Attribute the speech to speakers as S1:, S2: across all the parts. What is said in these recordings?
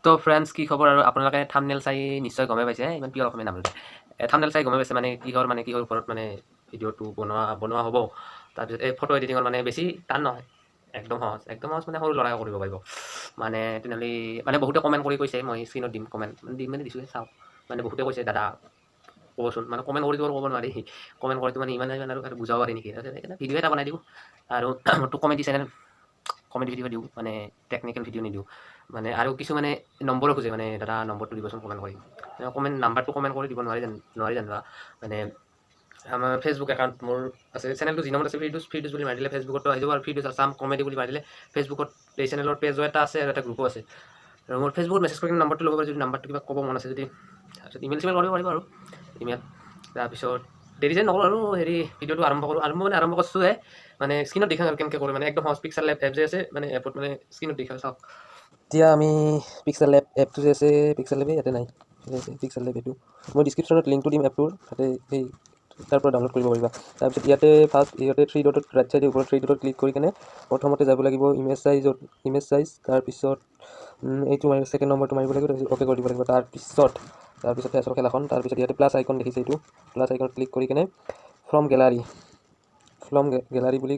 S1: তো ফ্ৰেণ্ডছ কি খবৰ আৰু আপোনালোকে থাম্বনেল চাই নিশ্চয় গমে পাইছে ইমান পিয়ৰ অসমীয়া নাম থাম্বনেল চাই গমে পাইছে মানে কিহৰ ওপৰত মানে ভিডিঅ'টো বনোৱা হ'ব তাৰপিছত এই ফটো এডিটিঙৰ মানে বেছি টান নহয় একদম সহজ মানে সৰু ল'ৰাই কৰিব পাৰিব মানে তেনেহ'লে মানে বহুতে কমেণ্ট কৰি কৈছে মই স্ক্ৰীণত দিম কমেণ্ট মানে দিছোঁ চাওক মানে বহুতে কৈছে দাদা ক'বচোন মানে কমেণ্ট কৰি দিব ক'ব নোৱাৰি কমেণ্ট কৰিতো মানে ইমান আৰু বুজাব পাৰি নেকি সেইকাৰণে ভিডিঅ' এটা বনাই দিওঁ আৰু মোৰতো কমেডি চেনেল কমেডি ভিডিঅ' দিওঁ মানে টেকনিকেল ভিডিঅ' নিদিওঁ মানে আৰু কিছুমানে নম্বৰো খোজে মানে দাদা নম্বৰটো দিবচোন কমেণ্ট কৰি নাম্বাৰটো কমেণ্ট কৰি দিব নোৱাৰি জানিবা মানে আমাৰ ফেচবুক একাউণ্ট মোৰ আছে চেনেলটো যি নামত আছে ফিৰদুছ বুলি মাৰি দিলে ফেচবুকতো আহি যাব আৰু ফিৰদুছ আছাম কমেডি বুলি মাৰি দিলে ফেচবুকত এই চেনেলৰ পেজো এটা আছে আৰু এটা গ্ৰুপো আছে আৰু মোৰ ফেচবুকত মেছেজ কৰি নাম্বাৰটো ল'ব পাৰি যদি নাম্বাৰটো কিবা ক'ব মন আছে যদি তাৰপিছত ইমেইল চিমেইল কৰিব পাৰিব আৰু ইমেইল তাৰপিছত দেৰি যেন নকৰোঁ আৰু ভিডিঅ'টো আৰম্ভ কৰিছোঁহে মানে স্ক্ৰীণত দেখাম আৰু কেনেকৈ কৰোঁ মানে একদম সহজ পিক্সেললেব এপ যে আছে মানে এপত মানে স্ক্ৰীণত দেখাম চাওক এতিয়া আমি পিক্সেললেব এপটো যে আছে পিক্সেললেবে ইয়াতে নাই পিক্সেললেব এইটো মই ডিছক্ৰিপশ্যনত লিংকটো দিম এপটোৰ তাতে সেই তাৰ পৰা ডাউনলোড কৰিব পাৰিবা তাৰপিছত ইয়াতে ফাৰ্ষ্ট ইয়াতে 3 ডটত ৰাইট চাইডে ওপৰত 3 ডটত ক্লিক কৰি কেনে প্ৰথমতে যাব লাগিব ইমেজ চাইজ তাৰপিছত এইটো ছেকেণ্ড নম্বৰটো মাৰিব লাগিব তাৰপিছত অ'কে কৰি দিব লাগিব তাৰপিছত আচল খেলাখন তাৰপিছত ইয়াতে প্লাছ আইকন দেখিছে এইটো প্লাছ আইকন ক্লিক কৰি কেনে ফ্ৰম গেলাৰী বুলি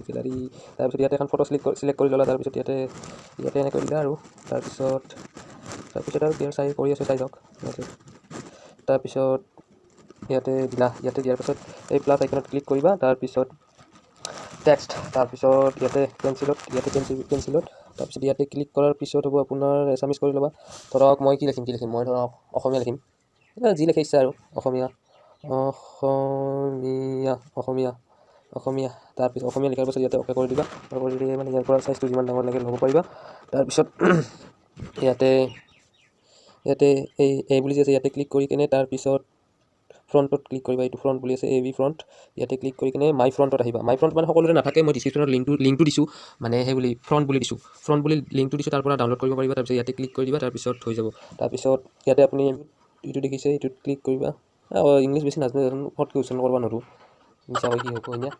S1: গেলাৰী তাৰপিছত ইয়াতে এখন ফটো চিলেক্ট কৰি ল'লা তাৰপিছত ইয়াতে এনেকৈ দিলা আৰু তাৰপিছত আৰু চাই কৰি আছোঁ চাই যাওক তাৰপিছত ইয়াতে দিয়াৰ পাছত এই প্লাছ আইকনত ক্লিক কৰিবা তাৰপিছত টেক্সট তাৰপিছত ইয়াতে পেঞ্চিলত তাৰপিছত ইয়াতে ক্লিক কৰাৰ পিছত হ'ব আপোনাৰ এছামিছ কৰি ল'বা ধৰক মই কি লিখিম মই ধৰক অসমীয়া লিখিম যি লিখে ইচ্ছা আৰু অসমীয়া তাৰপিছত অসমীয়া লিখাৰ পাছত ইয়াতে অ'কে কৰি দিবা কৰি দিলে মানে ইয়াৰ পৰা চাইজটো যিমান ডাঙৰ লাগে ল'ব পাৰিবা তাৰপিছত ইয়াতে এই বুলি যে আছে ইয়াতে ক্লিক কৰি কিনে তাৰপিছত ফ্ৰণ্টত ক্লিক কৰিবা এইটো ফ্ৰণ্ট বুলি আছে AV ফ্ৰণ্ট ইয়াতে ক্লিক কৰি কিনে মাই ফ্ৰণ্টত আহিবা মাই ফ্ৰণ্ট মানে সকলোৰে নাথাকে মই ডিছক্ৰিপশ্যনত লিংকটো দিছোঁ মানে সেই বুলি ফ্ৰণ্ট বুলি লিংকটো দিছোঁ তাৰ পৰা ডাউনলোড কৰিব পাৰিবা তাৰপিছত ইয়াতে ক্লিক কৰি দিবা তাৰপিছত হৈ যাব তাৰপিছত ইয়াতে আপুনি এইটো দেখিছে এইটোত ক্লিক কৰিবা ইংলিছ বেছি নাজানো ফটকৈ উচ্চাৰণ কৰিব নোৱাৰোঁ মিছা কি হ'ব এতিয়া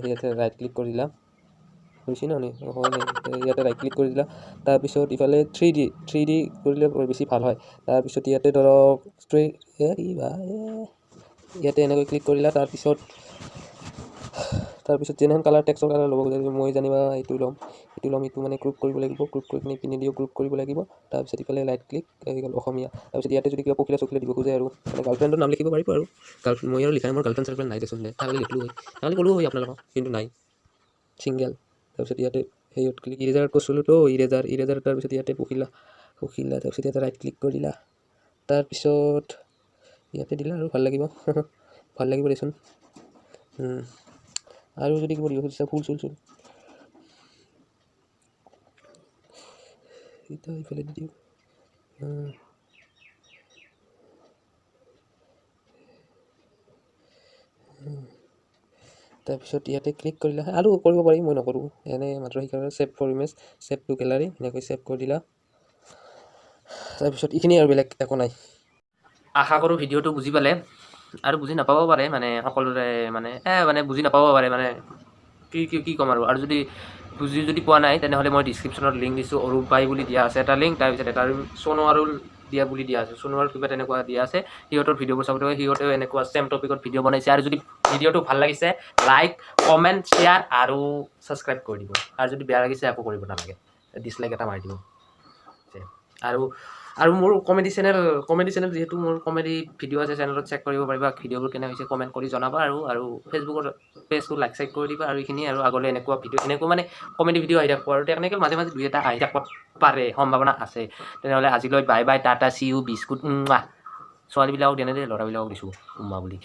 S1: ইয়াতে ৰাইট ক্লিক কৰি দিলা হৈছে ন ইয়াতে ৰাইট ক্লিক কৰি দিলা তাৰপিছত ইফালে 3D কৰিলে বেছি ভাল হয় তাৰপিছত ইয়াতে ধৰক ইয়াতে এনেকৈ ক্লিক কৰিলা তাৰপিছত যেনেহেন টেক্সৰ কালাৰ ল'ব খোজে মই জানিবা এইটো ল'ম এইটো মানে গ্ৰুপ কৰিব লাগিব গ্ৰুপ কৰি কিনে পিনে দিও গ্ৰুপ কৰিব লাগিব তাৰপিছত ইফালে ৰাইট ক্লিক আহি গ'ল অসমীয়া তাৰপিছত ইয়াতে যদি কিবা পখিলা চখিলা দিব খোজে আৰু মানে গাৰ্লফ্ৰেণ্ডৰ নাম লিখিব পাৰিব আৰু মই আৰু লিখা মোৰ গাৰ্লফ্ৰেণ্ড নাই দেচোন তাহলে লিখিলোঁ হয় তাহলে ক'লোঁ হয় আপোনালোকক কিন্তু নাই ছিংগেল তাৰপিছত ইয়াতে হেৰিত ক্লিক ইৰেজাৰত কৈছিলোঁ তো ইৰেজাৰ তাৰপিছত ইয়াতে পখিলা তাৰপিছত ইয়াতে ৰাইট ক্লিক কৰি দিলা তাৰপিছত ইয়াতে দিলা আৰু ভাল লাগিব দেচোন আৰু যদি কিবা দিব খুজিছা ফুল চুল ইফালে দি দিওঁ তাৰপিছত ইয়াতে ক্লিক কৰিলা আৰু কৰিব পাৰি মই নকৰোঁ এনে মাত্ৰ সেইকাৰণে save for image save to gallery এনেকৈ ছেভ কৰি দিলা তাৰপিছত এইখিনি আৰু বেলেগ একো নাই আশা কৰোঁ ভিডিঅ'টো বুজি পালে আৰু বুজি নাপাব পাৰে মানে সকলোৰে মানে বুজি নাপাব পাৰে মানে কি ক'ম আৰু যদি পোৱা নাই তেনেহ'লে মই ডিছক্ৰিপশ্যনত লিংক দিছোঁ অৰূপ বাই বুলি দিয়া আছে এটা লিংক তাৰপিছত এটা সোণোৱাৰুল দিয়া বুলি দিয়া আছে সোণোৱাৰুল কিবা তেনেকুৱা দিয়া আছে সিহঁতৰ ভিডিঅ'বোৰ চাব সিহঁতেও এনেকুৱা ছেম টপিকত ভিডিঅ' বনাইছে আৰু যদি ভিডিঅ'টো ভাল লাগিছে লাইক কমেণ্ট শ্বেয়াৰ আৰু ছাবস্ক্ৰাইব কৰি দিব আৰু যদি বেয়া লাগিছে একো কৰিব নালাগে ডিছলাইক এটা মাৰি দিব আৰু মোৰ কমেডি চেনেল যিহেতু মোৰ কমেডি ভিডিঅ' আছে চেনেলত চেক কৰিব পাৰিবা ভিডিঅ'বোৰ কেনে হৈছে কমেণ্ট কৰি জনাবা আৰু ফেচবুকৰ পেজটো লাইক চাইক কৰি দিবা আৰু এইখিনি আৰু আগলৈ এনেকুৱা মানে কমেডি ভিডিঅ' আহি থাকিব আৰু টেকনিকেল মাজে দুই এটা আহি থাকিব পাৰে সম্ভাৱনা আছে তেনেহ'লে আজিলৈ bye bye tata see you biscuit ছোৱালীবিলাকক দিয়া নাই দেই ল'ৰাবিলাকক দিছোঁ বুলি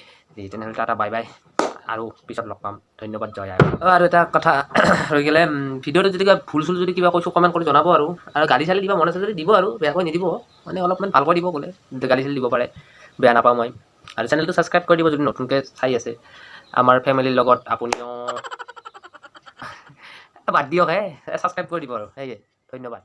S1: তেনেহ'লে টাটা বাই বাই আৰু পিছত লগ পাম ধন্যবাদ জয় আৰু এটা কথা ৰৈ গ'লে ভিডিঅ'টো যদি কিবা ভুল চুল যদি কিবা কৈছোঁ কমেণ্ট কৰি জনাব আৰু গালি চালি দিব মন আছে যদি দিব আৰু বেয়াকৈ নিদিব মানে অলপমান ভালকৈ দিব গ'লে গালি চালি দিব পাৰে বেয়া নাপাওঁ মই আৰু চেনেলটো ছাবস্ক্ৰাইব কৰি দিব যদি নতুনকৈ চাই আছে আমাৰ ফেমিলিৰ লগত আপুনিও বাদ দিয়ক ছাবস্ক্ৰাইব কৰি দিব আৰু সেয়ে ধন্যবাদ